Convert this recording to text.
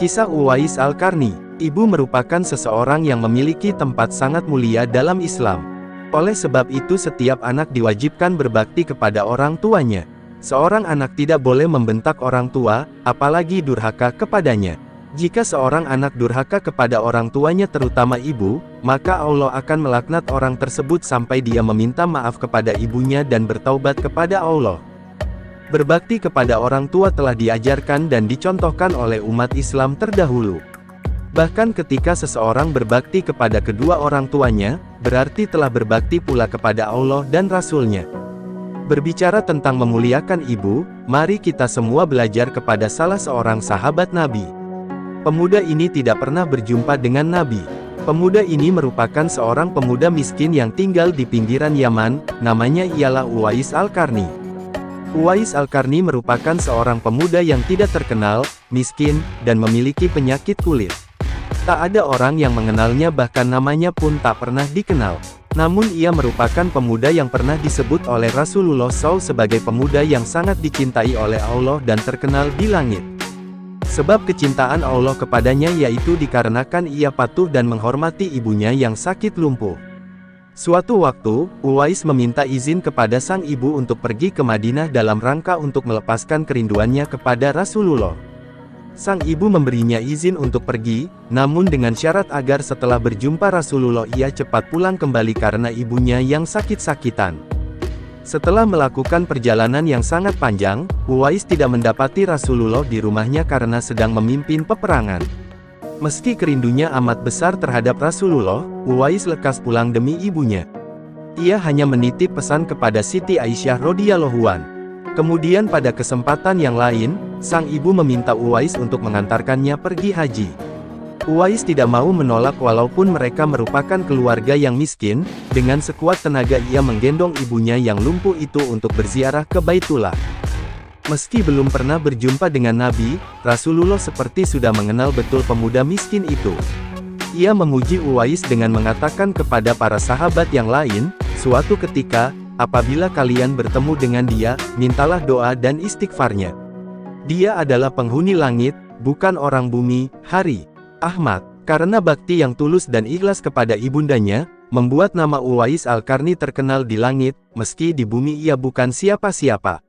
Kisah Uwais Al-Qarni. Ibu merupakan seseorang yang memiliki tempat sangat mulia dalam Islam. Oleh sebab itu setiap anak diwajibkan berbakti kepada orang tuanya. Seorang anak tidak boleh membentak orang tua, apalagi durhaka kepadanya. Jika seorang anak durhaka kepada orang tuanya terutama ibu, maka Allah akan melaknat orang tersebut sampai dia meminta maaf kepada ibunya dan bertaubat kepada Allah. Berbakti kepada orang tua telah diajarkan dan dicontohkan oleh umat Islam terdahulu. Bahkan ketika seseorang berbakti kepada kedua orang tuanya, berarti telah berbakti pula kepada Allah dan Rasul-Nya. Berbicara tentang memuliakan ibu, mari kita semua belajar kepada salah seorang sahabat Nabi. Pemuda ini tidak pernah berjumpa dengan Nabi. Pemuda ini merupakan seorang pemuda miskin yang tinggal di pinggiran Yaman, namanya ialah Uwais Al-Qarni. Uwais Al-Qarni merupakan seorang pemuda yang tidak terkenal, miskin, dan memiliki penyakit kulit. Tak ada orang yang mengenalnya, bahkan namanya pun tak pernah dikenal. Namun ia merupakan pemuda yang pernah disebut oleh Rasulullah SAW sebagai pemuda yang sangat dicintai oleh Allah dan terkenal di langit. Sebab kecintaan Allah kepadanya yaitu dikarenakan ia patuh dan menghormati ibunya yang sakit lumpuh. Suatu waktu, Uwais meminta izin kepada sang ibu untuk pergi ke Madinah dalam rangka untuk melepaskan kerinduannya kepada Rasulullah. Sang ibu memberinya izin untuk pergi, namun dengan syarat agar setelah berjumpa Rasulullah ia cepat pulang kembali karena ibunya yang sakit-sakitan. Setelah melakukan perjalanan yang sangat panjang, Uwais tidak mendapati Rasulullah di rumahnya karena sedang memimpin peperangan. Meski kerindunya amat besar terhadap Rasulullah, Uwais lekas pulang demi ibunya. Ia hanya menitip pesan kepada Siti Aisyah radhiyallahu anha. Kemudian pada kesempatan yang lain, sang ibu meminta Uwais untuk mengantarkannya pergi haji. Uwais tidak mau menolak walaupun mereka merupakan keluarga yang miskin. Dengan sekuat tenaga ia menggendong ibunya yang lumpuh itu untuk berziarah ke Baitullah. Meski belum pernah berjumpa dengan Nabi, Rasulullah seperti sudah mengenal betul pemuda miskin itu. Ia memuji Uwais dengan mengatakan kepada para sahabat yang lain, suatu ketika, apabila kalian bertemu dengan dia, mintalah doa dan istighfarnya. Dia adalah penghuni langit, bukan orang bumi. Hari Ahmad, karena bakti yang tulus dan ikhlas kepada ibundanya, membuat nama Uwais Al-Qarni terkenal di langit, meski di bumi ia bukan siapa-siapa.